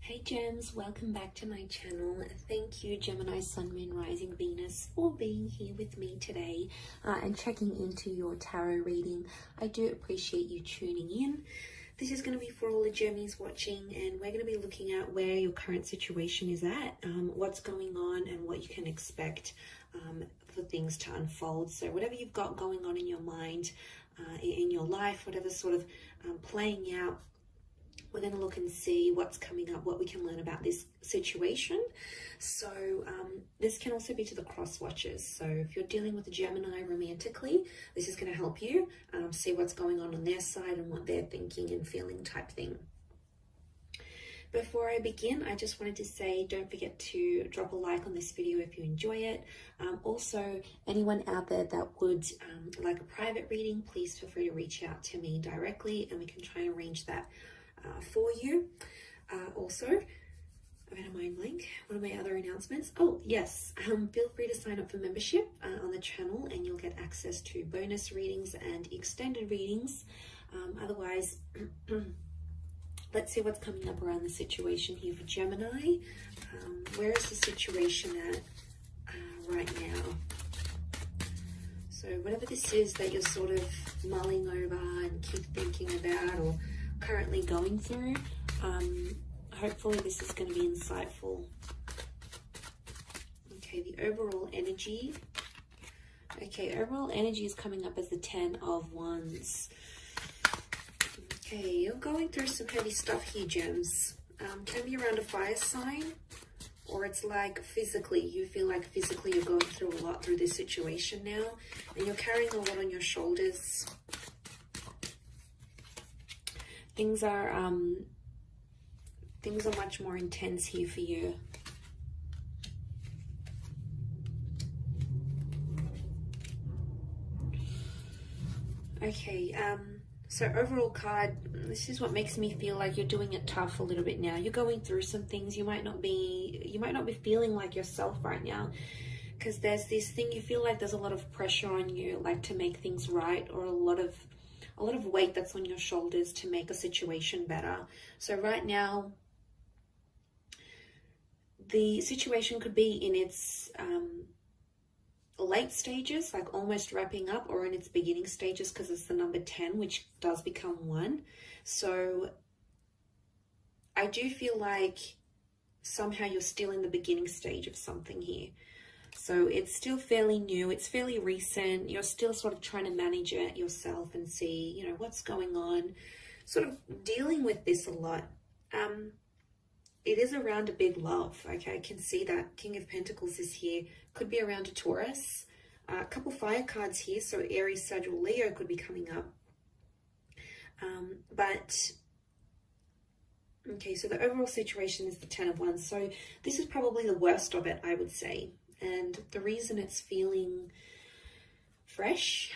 Hey Gems, welcome back to my channel. Thank you Gemini, Sun, Moon, Rising, Venus for being here with me today and checking into your tarot reading. I do appreciate you tuning in. This is going to be for all the Gemmies watching, and we're going to be looking at where your current situation is at, what's going on and what you can expect for things to unfold. So whatever you've got going on in your mind, in your life, whatever's sort of playing out, we're going to look and see what's coming up, what we can learn about this situation. So this can also be to the cross watchers. So if you're dealing with a Gemini romantically, this is going to help you see what's going on their side and what they're thinking and feeling type thing. Before I begin, I just wanted to say, don't forget to drop a like on this video if you enjoy it. Also, anyone out there that would like a private reading, please feel free to reach out to me directly and we can try and arrange that for you. Also, I've had a mind blank. One of my other announcements. Oh yes, feel free to sign up for membership on the channel and you'll get access to bonus readings and extended readings. Otherwise, let's see what's coming up around the situation here for Gemini. Where is the situation at right now? So whatever this is that you're sort of mulling over and keep thinking about or currently going through, hopefully this is going to be insightful. Okay, the overall energy. Okay, overall energy is coming up as the 10 of Wands. Okay, you're going through some heavy stuff here, Gems. Can be around a fire sign, or it's like physically, you feel like physically you're going through a lot through this situation now, and you're carrying a lot on your shoulders. Things are much more intense here for you. Okay, so overall card, this is what makes me feel like you're doing it tough a little bit now. You're going through some things. You might not be feeling like yourself right now, because there's this thing, you feel like there's a lot of pressure on you, like to make things right, or a lot of weight that's on your shoulders to make a situation better. So right now, the situation could be in its late stages, like almost wrapping up, or in its beginning stages, because it's the number 10, which does become 1. So I do feel like somehow you're still in the beginning stage of something here. So it's still fairly new, it's fairly recent, you're still sort of trying to manage it yourself and see, you know, what's going on, sort of dealing with this a lot. It is around a big love, okay, I can see that. King of Pentacles is here, could be around a Taurus. A couple fire cards here, so Aries, Sagittarius, Leo could be coming up. Okay, so the overall situation is the 10 of Wands. So this is probably the worst of it, I would say. And the reason it's feeling fresh,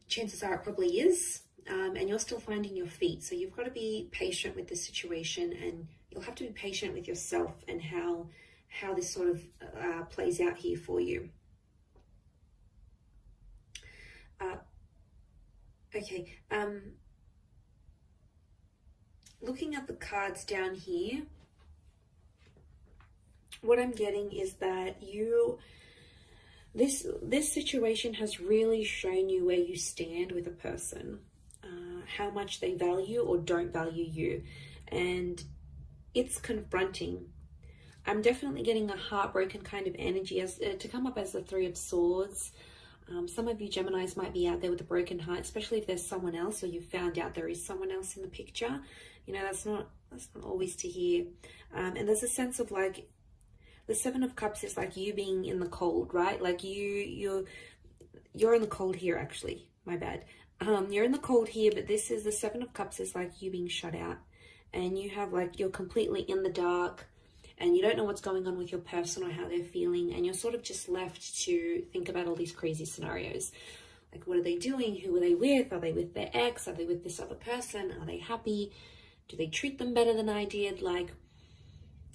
chances are it probably is, and you're still finding your feet. So you've got to be patient with the situation, and you'll have to be patient with yourself and how this sort of plays out here for you. Okay, looking at the cards down here, what I'm getting is that this situation has really shown you where you stand with a person, how much they value or don't value you, and it's confronting. I'm definitely getting a heartbroken kind of energy as to come up as the 3 of Swords. Some of you Geminis might be out there with a broken heart, especially if there's someone else, or you've found out there is someone else in the picture. You know, that's not always to hear. And there's a sense of like, the 7 of Cups is like you being in the cold, right? Like you're in the cold here, actually. My bad. You're in the cold here, but this is the 7 of Cups is like you being shut out, and you have like, you're completely in the dark, and you don't know what's going on with your person or how they're feeling, and you're sort of just left to think about all these crazy scenarios. Like, what are they doing? Who are they with? Are they with their ex? Are they with this other person? Are they happy? Do they treat them better than I did? Like,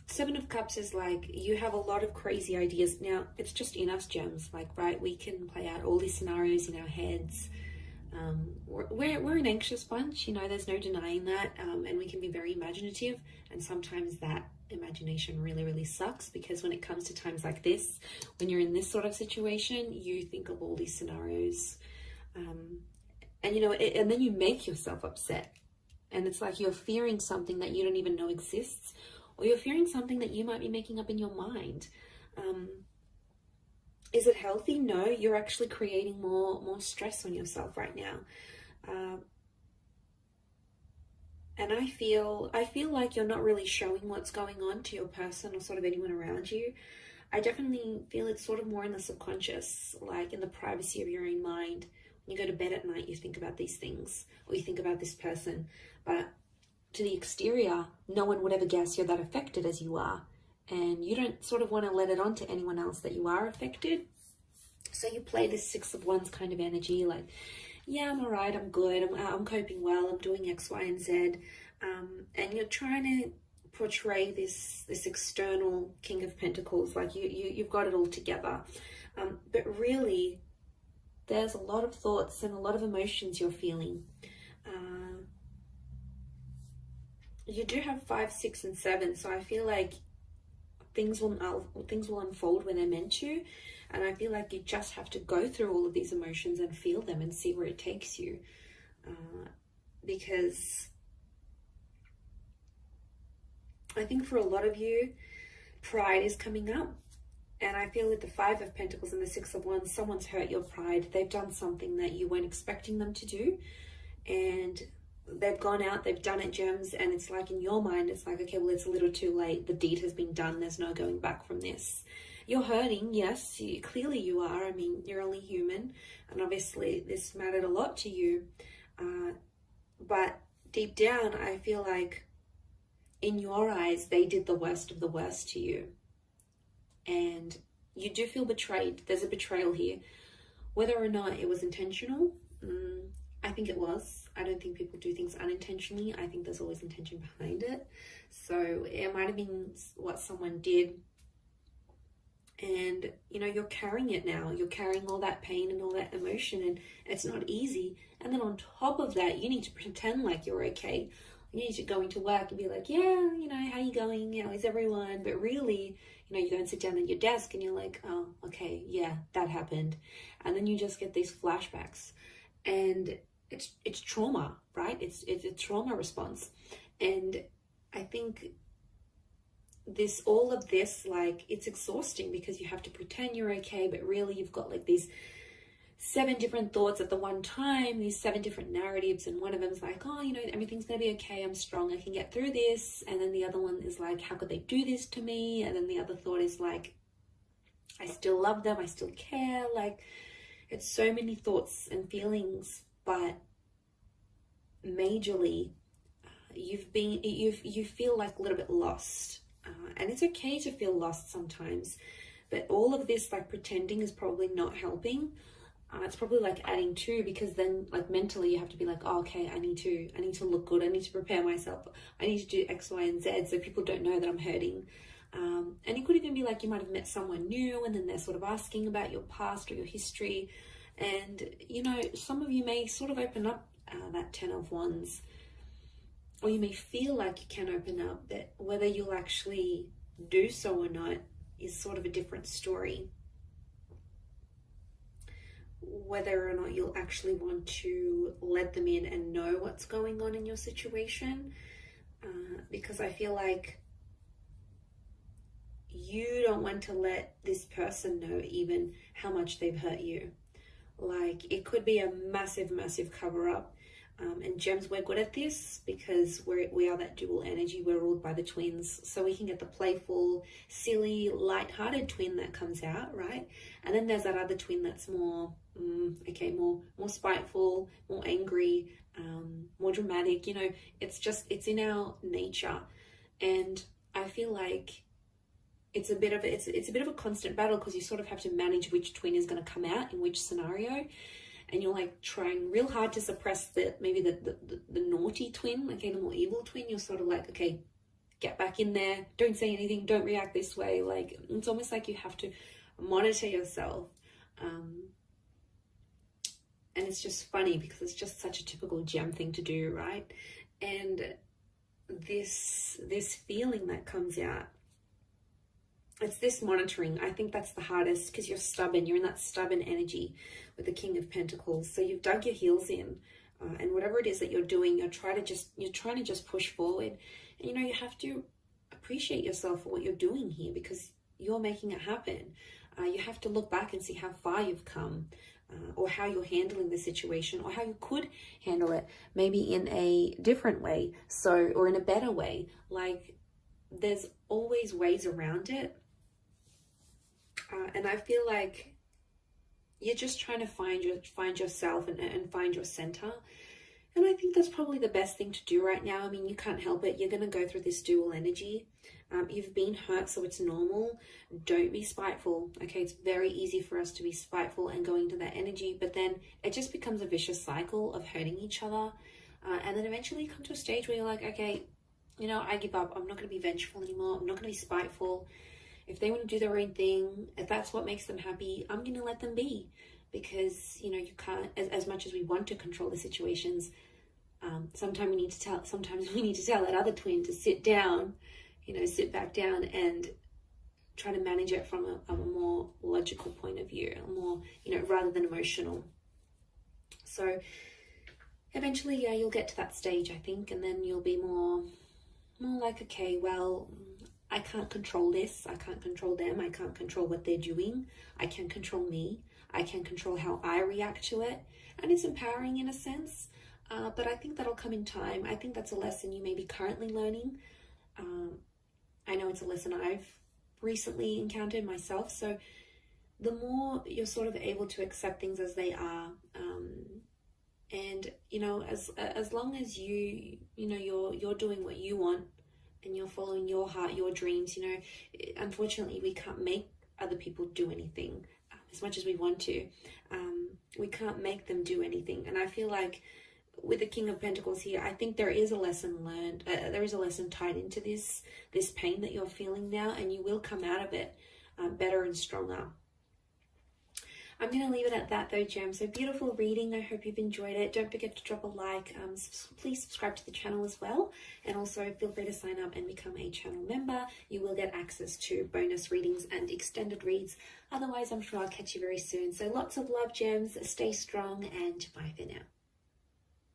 7 of Cups is like, you have a lot of crazy ideas. Now, it's just in us, Gems. Like, right, we can play out all these scenarios in our heads. We're an anxious bunch, you know, there's no denying that, and we can be very imaginative, and sometimes that imagination really, really sucks, because when it comes to times like this, when you're in this sort of situation, you think of all these scenarios, and you know, and then you make yourself upset, and it's like you're fearing something that you don't even know exists, or you're fearing something that you might be making up in your mind. Is it healthy? No, you're actually creating more stress on yourself right now. And I feel like you're not really showing what's going on to your person or sort of anyone around you. I definitely feel it's sort of more in the subconscious, like in the privacy of your own mind. When you go to bed at night, you think about these things, or you think about this person. But to the exterior, no one would ever guess you're that affected as you are. And you don't sort of want to let it on to anyone else that you are affected. So you play this 6 of Wands kind of energy, like, yeah, I'm all right, I'm good, I'm coping well, I'm doing X, Y, and Z. And you're trying to portray this external King of Pentacles, like you've got it all together. But really, there's a lot of thoughts and a lot of emotions you're feeling. You do have 5, 6, and 7, so I feel like things will unfold when they're meant to, and I feel like you just have to go through all of these emotions and feel them and see where it takes you, because I think for a lot of you, pride is coming up, and I feel with the 5 of Pentacles and the 6 of Wands, someone's hurt your pride. They've done something that you weren't expecting them to do, and they've gone out, they've done it, Gems, and it's like in your mind, it's like, okay, well, it's a little too late. The deed has been done. There's no going back from this. You're hurting, yes, clearly you are. I mean, you're only human, and obviously this mattered a lot to you. But deep down, I feel like in your eyes, they did the worst of the worst to you. And you do feel betrayed. There's a betrayal here. Whether or not it was intentional, I think it was. I don't think people do things unintentionally. I think there's always intention behind it. So it might have been what someone did. And, you know, you're carrying it now. You're carrying all that pain and all that emotion, and it's not easy. And then on top of that, you need to pretend like you're okay. You need to go into work and be like, yeah, you know, how you going? How is everyone? But really, you know, you go and sit down at your desk and you're like, oh, okay, yeah, that happened. And then you just get these flashbacks. And it's trauma, right? It's a trauma response. And I think all of this, like, it's exhausting because you have to pretend you're okay, but really you've got like these 7 different thoughts at the one time, these 7 different narratives, and one of them is like, oh, you know, everything's gonna be okay, I'm strong, I can get through this. And then the other one is like, how could they do this to me? And then the other thought is like, I still love them, I still care. Like, it's so many thoughts and feelings, but majorly you feel like a little bit lost, and it's okay to feel lost sometimes, but all of this like pretending is probably not helping. It's probably like adding to, because then like mentally you have to be like, oh, okay, I need to look good, I need to prepare myself, I need to do X, Y, and Z so people don't know that I'm hurting. And it could even be like you might have met someone new and then they're sort of asking about your past or your history, and you know, some of you may sort of open up that 10 of Wands, or you may feel like you can open up, but whether you'll actually do so or not is sort of a different story. Whether or not you'll actually want to let them in and know what's going on in your situation, because I feel like you don't want to let this person know even how much they've hurt you. Like, it could be a massive cover-up. And Gems, we're good at this because we are that dual energy. We're ruled by the twins, so we can get the playful, silly, light-hearted twin that comes out, right? And then there's that other twin that's more spiteful, more angry, more dramatic. You know, it's in our nature, and I feel like it's a bit of a constant battle, because you sort of have to manage which twin is going to come out in which scenario. And you're like trying real hard to suppress the naughty twin, okay, the more evil twin. You're sort of like, okay, get back in there, don't say anything, don't react this way. Like, it's almost like you have to monitor yourself. And I feel like, you know, you're carrying it now. You're carrying all that pain and all that emotion, and it's not easy. And then on top of that, you need to pretend like you're okay. And really, you know, some of you may sort of open up that 10 of Wands, someone's hurt your pride. They've done something that you weren't expecting them to do, and you go and sit down at your desk and you're like, oh, okay, yeah, that happened. And then you just get these flashbacks. And it's almost like you have to monitor yourself. And it's just funny because it's just such a typical gem thing to do, right? And this feeling that comes out, it's this monitoring. I think that's the hardest because you're stubborn. You're in that stubborn energy with the King of Pentacles. So you've dug your heels in, and whatever it is that you're doing, you're trying to just push forward. And you know, you have to appreciate yourself for what you're doing here because you're making it happen. You have to look back and see how far you've come, or how you're handling the situation, or how you could handle it maybe in a different way, or in a better way. Like, there's always ways around it. And I feel like you're just trying to find yourself and find your center. And I think that's probably the best thing to do right now. I mean, you can't help it. You're going to go through this dual energy. You've been hurt, so it's normal. Don't be spiteful. Okay, it's very easy for us to be spiteful and go into that energy, but then it just becomes a vicious cycle of hurting each other. And then eventually you come to a stage where you're like, okay, you know, I give up. I'm not going to be vengeful anymore. I'm not going to be spiteful. If they want to do their own thing, if that's what makes them happy, I'm going to let them be. Because, you know, you can't, as much as we want to control the situations, sometimes we need to tell that other twin to sit down, you know, sit back down and try to manage it from a more logical point of view, a more, you know, rather than emotional. So eventually, yeah, you'll get to that stage, I think, and then you'll be more like, okay, well, I can't control this. I can't control them. I can't control what they're doing. I can control me. I can control how I react to it. And it's empowering in a sense, but I think that'll come in time. I think that's a lesson you may be currently learning. I know it's a lesson I've recently encountered myself. So the more you're sort of able to accept things as they are, and, you know, as long as you know, you're doing what you want, and you're following your heart, your dreams, you know, unfortunately, we can't make other people do anything as much as we want to. We can't make them do anything. And I feel like with the King of Pentacles here, I think there is a lesson learned. There is a lesson tied into this pain that you're feeling now, and you will come out of it better and stronger. I'm going to leave it at that though, Gem. So beautiful reading. I hope you've enjoyed it. Don't forget to drop a like. Please subscribe to the channel as well. And also feel free to sign up and become a channel member. You will get access to bonus readings and extended reads. Otherwise, I'm sure I'll catch you very soon. So lots of love, Gems. Stay strong and bye for now.